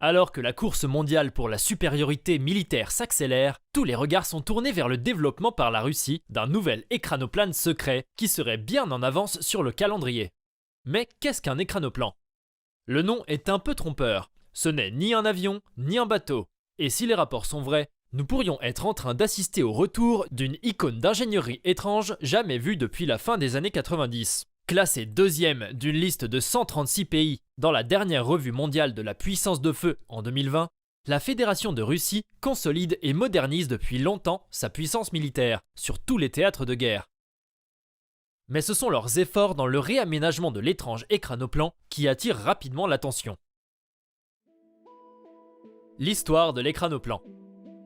Alors que la course mondiale pour la supériorité militaire s'accélère, tous les regards sont tournés vers le développement par la Russie d'un nouvel écranoplane secret qui serait bien en avance sur le calendrier. Mais qu'est-ce qu'un écranoplan ? Le nom est un peu trompeur. Ce n'est ni un avion, ni un bateau. Et si les rapports sont vrais, nous pourrions être en train d'assister au retour d'une icône d'ingénierie étrange jamais vue depuis la fin des années 90. Classé deuxième d'une liste de 136 pays dans la dernière revue mondiale de la puissance de feu en 2020, la Fédération de Russie consolide et modernise depuis longtemps sa puissance militaire sur tous les théâtres de guerre. Mais ce sont leurs efforts dans le réaménagement de l'étrange écranoplan qui attirent rapidement l'attention. L'histoire de l'écranoplan.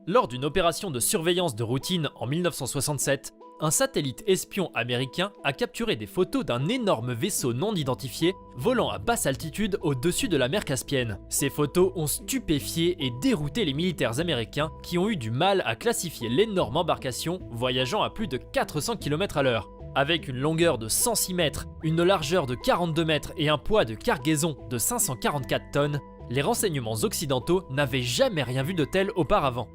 Lors d'une opération de surveillance de routine en 1967, un satellite espion américain a capturé des photos d'un énorme vaisseau non identifié volant à basse altitude au-dessus de la mer Caspienne. Ces photos ont stupéfié et dérouté les militaires américains qui ont eu du mal à classifier l'énorme embarcation voyageant à plus de 400 km/h. Avec une longueur de 106 mètres, une largeur de 42 mètres et un poids de cargaison de 544 tonnes, les renseignements occidentaux n'avaient jamais rien vu de tel auparavant.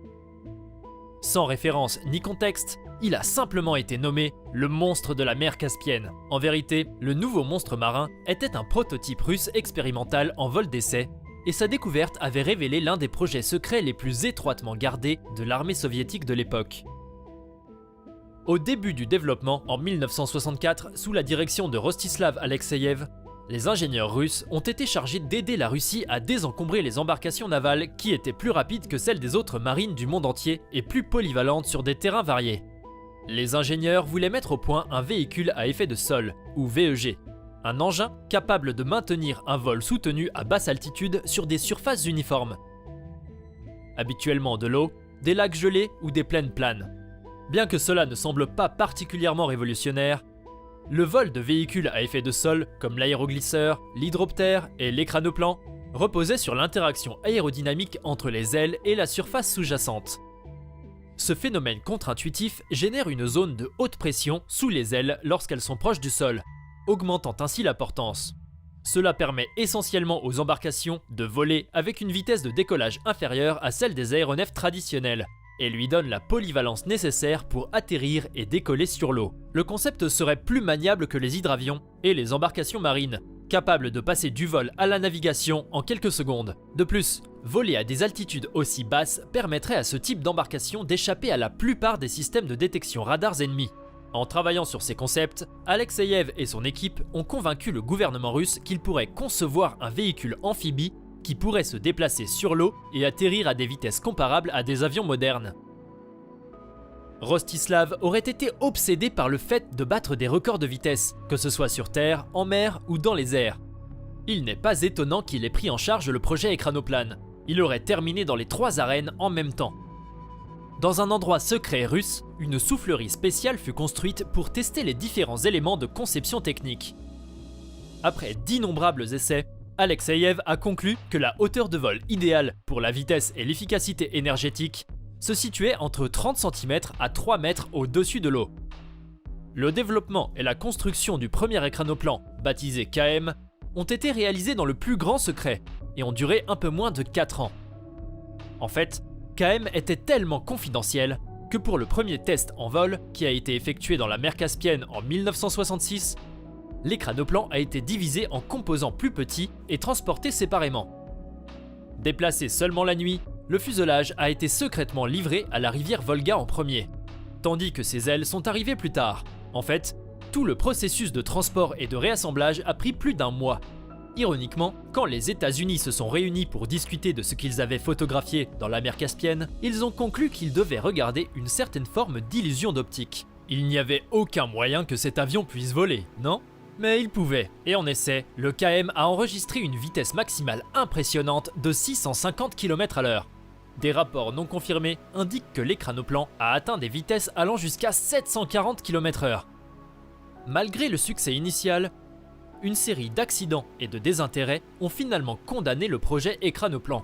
Sans référence ni contexte, il a simplement été nommé le monstre de la mer Caspienne. En vérité, le nouveau monstre marin était un prototype russe expérimental en vol d'essai, et sa découverte avait révélé l'un des projets secrets les plus étroitement gardés de l'armée soviétique de l'époque. Au début du développement, en 1964, sous la direction de Rostislav Alexeyev, les ingénieurs russes ont été chargés d'aider la Russie à désencombrer les embarcations navales qui étaient plus rapides que celles des autres marines du monde entier et plus polyvalentes sur des terrains variés. Les ingénieurs voulaient mettre au point un véhicule à effet de sol, ou VEG, un engin capable de maintenir un vol soutenu à basse altitude sur des surfaces uniformes, habituellement de l'eau, des lacs gelés ou des plaines planes. Bien que cela ne semble pas particulièrement révolutionnaire, le vol de véhicules à effet de sol, comme l'aéroglisseur, l'hydroptère et l'écranoplan, reposait sur l'interaction aérodynamique entre les ailes et la surface sous-jacente. Ce phénomène contre-intuitif génère une zone de haute pression sous les ailes lorsqu'elles sont proches du sol, augmentant ainsi la portance. Cela permet essentiellement aux embarcations de voler avec une vitesse de décollage inférieure à celle des aéronefs traditionnels, et lui donne la polyvalence nécessaire pour atterrir et décoller sur l'eau. Le concept serait plus maniable que les hydravions et les embarcations marines, capables de passer du vol à la navigation en quelques secondes. De plus, voler à des altitudes aussi basses permettrait à ce type d'embarcation d'échapper à la plupart des systèmes de détection radars ennemis. En travaillant sur ces concepts, Alexeyev et son équipe ont convaincu le gouvernement russe qu'il pourrait concevoir un véhicule amphibie qui pourrait se déplacer sur l'eau et atterrir à des vitesses comparables à des avions modernes. Rostislav aurait été obsédé par le fait de battre des records de vitesse, que ce soit sur terre, en mer ou dans les airs. Il n'est pas étonnant qu'il ait pris en charge le projet écranoplane. Il aurait terminé dans les 3 arènes en même temps. Dans un endroit secret russe, une soufflerie spéciale fut construite pour tester les différents éléments de conception technique. Après d'innombrables essais, Alexeyev a conclu que la hauteur de vol idéale pour la vitesse et l'efficacité énergétique se situait entre 30 cm à 3 mètres au-dessus de l'eau. Le développement et la construction du premier écranoplan, baptisé KM, ont été réalisés dans le plus grand secret et ont duré un peu moins de 4 ans. En fait, KM était tellement confidentiel que pour le premier test en vol, qui a été effectué dans la mer Caspienne en 1966, l'écranoplan a été divisé en composants plus petits et transportés séparément. Déplacé seulement la nuit, le fuselage a été secrètement livré à la rivière Volga en premier, tandis que ses ailes sont arrivées plus tard. En fait, tout le processus de transport et de réassemblage a pris plus d'1 mois. Ironiquement, quand les États-Unis se sont réunis pour discuter de ce qu'ils avaient photographié dans la mer Caspienne, ils ont conclu qu'ils devaient regarder une certaine forme d'illusion d'optique. Il n'y avait aucun moyen que cet avion puisse voler, non ? Mais il pouvait, et en essai, le KM a enregistré une vitesse maximale impressionnante de 650 km/h. Des rapports non confirmés indiquent que l'écranoplan a atteint des vitesses allant jusqu'à 740 km/h. Malgré le succès initial, une série d'accidents et de désintérêts ont finalement condamné le projet écranoplan.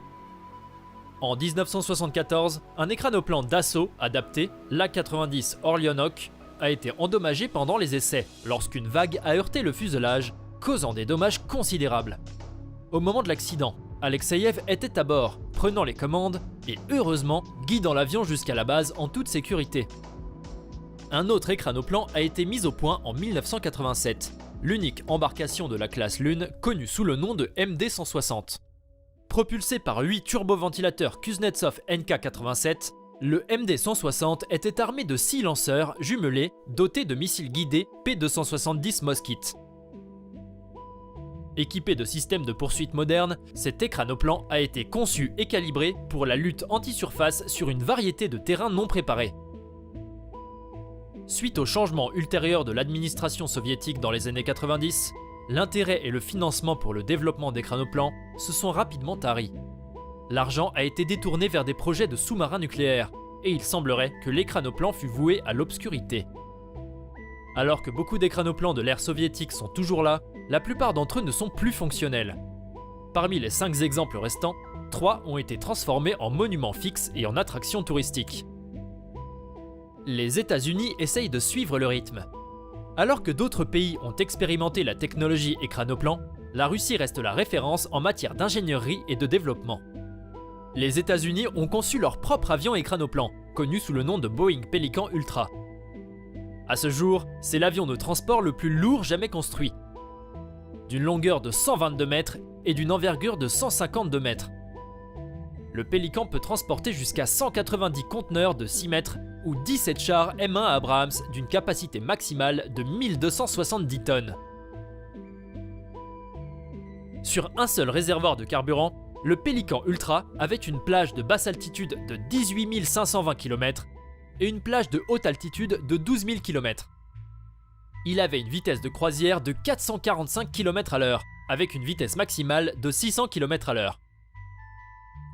En 1974, un écranoplan d'assaut adapté, l'A-90 Orlionok, a été endommagé pendant les essais lorsqu'une vague a heurté le fuselage, causant des dommages considérables. Au moment de l'accident, Alexeïev était à bord, prenant les commandes et heureusement guidant l'avion jusqu'à la base en toute sécurité. Un autre écranoplan a été mis au point en 1987, l'unique embarcation de la classe Lune connue sous le nom de MD-160. Propulsé par 8 turboventilateurs Kuznetsov NK-87, le MD-160 était armé de 6 lanceurs jumelés dotés de missiles guidés P-270 Moskit. Équipé de systèmes de poursuite modernes, cet écranoplan a été conçu et calibré pour la lutte anti-surface sur une variété de terrains non préparés. Suite aux changements ultérieurs de l'administration soviétique dans les années 90, l'intérêt et le financement pour le développement d'écranoplans se sont rapidement taris. L'argent a été détourné vers des projets de sous-marins nucléaires, et il semblerait que l'écranoplan fût voué à l'obscurité. Alors que beaucoup d'écranoplans de l'ère soviétique sont toujours là, la plupart d'entre eux ne sont plus fonctionnels. Parmi les 5 exemples restants, 3 ont été transformés en monuments fixes et en attractions touristiques. Les États-Unis essayent de suivre le rythme. Alors que d'autres pays ont expérimenté la technologie écranoplan, la Russie reste la référence en matière d'ingénierie et de développement. Les États-Unis ont conçu leur propre avion écranoplan, connu sous le nom de Boeing Pelican Ultra. À ce jour, c'est l'avion de transport le plus lourd jamais construit, d'une longueur de 122 mètres et d'une envergure de 152 mètres. Le Pélican peut transporter jusqu'à 190 conteneurs de 6 mètres ou 17 chars M1 Abrams d'une capacité maximale de 1270 tonnes. Sur un seul réservoir de carburant, le Pélican Ultra avait une plage de basse altitude de 18 520 km et une plage de haute altitude de 12 000 km. Il avait une vitesse de croisière de 445 km/h, avec une vitesse maximale de 600 km/h.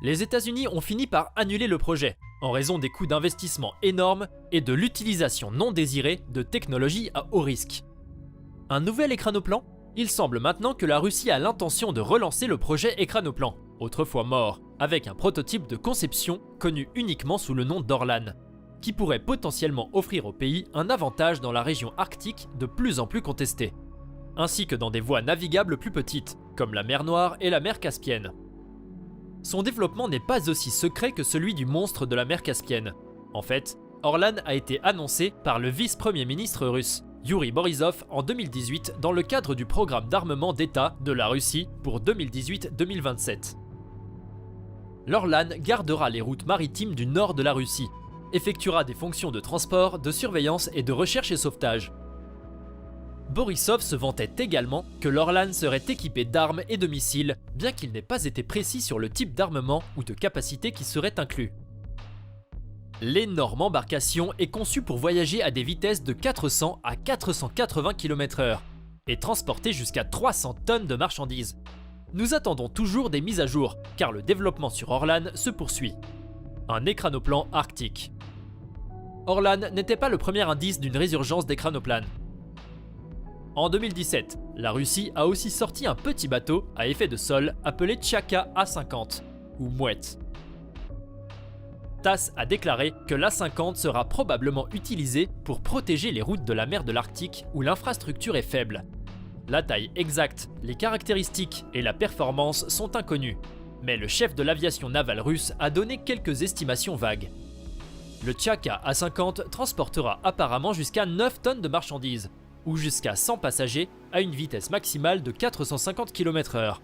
Les États-Unis ont fini par annuler le projet, en raison des coûts d'investissement énormes et de l'utilisation non désirée de technologies à haut risque. Un nouvel écranoplan ? Il semble maintenant que la Russie a l'intention de relancer le projet écranoplan, autrefois mort, avec un prototype de conception connu uniquement sous le nom d'Orlan, qui pourrait potentiellement offrir au pays un avantage dans la région arctique de plus en plus contestée, ainsi que dans des voies navigables plus petites, comme la mer Noire et la mer Caspienne. Son développement n'est pas aussi secret que celui du monstre de la mer Caspienne. En fait, Orlan a été annoncé par le vice-premier ministre russe, Yuri Borisov, en 2018 dans le cadre du programme d'armement d'État de la Russie pour 2018-2027. L'Orlan gardera les routes maritimes du nord de la Russie, effectuera des fonctions de transport, de surveillance et de recherche et sauvetage. Borisov se vantait également que l'Orlan serait équipé d'armes et de missiles, bien qu'il n'ait pas été précis sur le type d'armement ou de capacité qui serait inclus. L'énorme embarcation est conçue pour voyager à des vitesses de 400 à 480 km/h et transporter jusqu'à 300 tonnes de marchandises. Nous attendons toujours des mises à jour, car le développement sur Orlan se poursuit. Un écranoplan arctique. Orlan n'était pas le premier indice d'une résurgence d'écranoplanes. En 2017, la Russie a aussi sorti un petit bateau à effet de sol appelé Tchaka A-50, ou Mouette. TASS a déclaré que l'A-50 sera probablement utilisé pour protéger les routes de la mer de l'Arctique où l'infrastructure est faible. La taille exacte, les caractéristiques et la performance sont inconnues, mais le chef de l'aviation navale russe a donné quelques estimations vagues. Le Tchaka A-50 transportera apparemment jusqu'à 9 tonnes de marchandises, ou jusqu'à 100 passagers à une vitesse maximale de 450 km/h.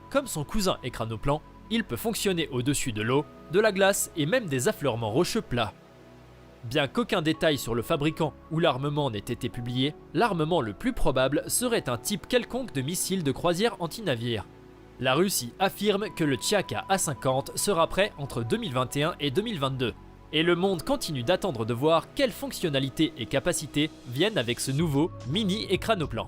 Comme son cousin écranoplan, il peut fonctionner au-dessus de l'eau, de la glace et même des affleurements rocheux plats. Bien qu'aucun détail sur le fabricant ou l'armement n'ait été publié, l'armement le plus probable serait un type quelconque de missile de croisière anti-navire. La Russie affirme que le Tchaka A-50 sera prêt entre 2021 et 2022, et le monde continue d'attendre de voir quelles fonctionnalités et capacités viennent avec ce nouveau mini-écranoplan.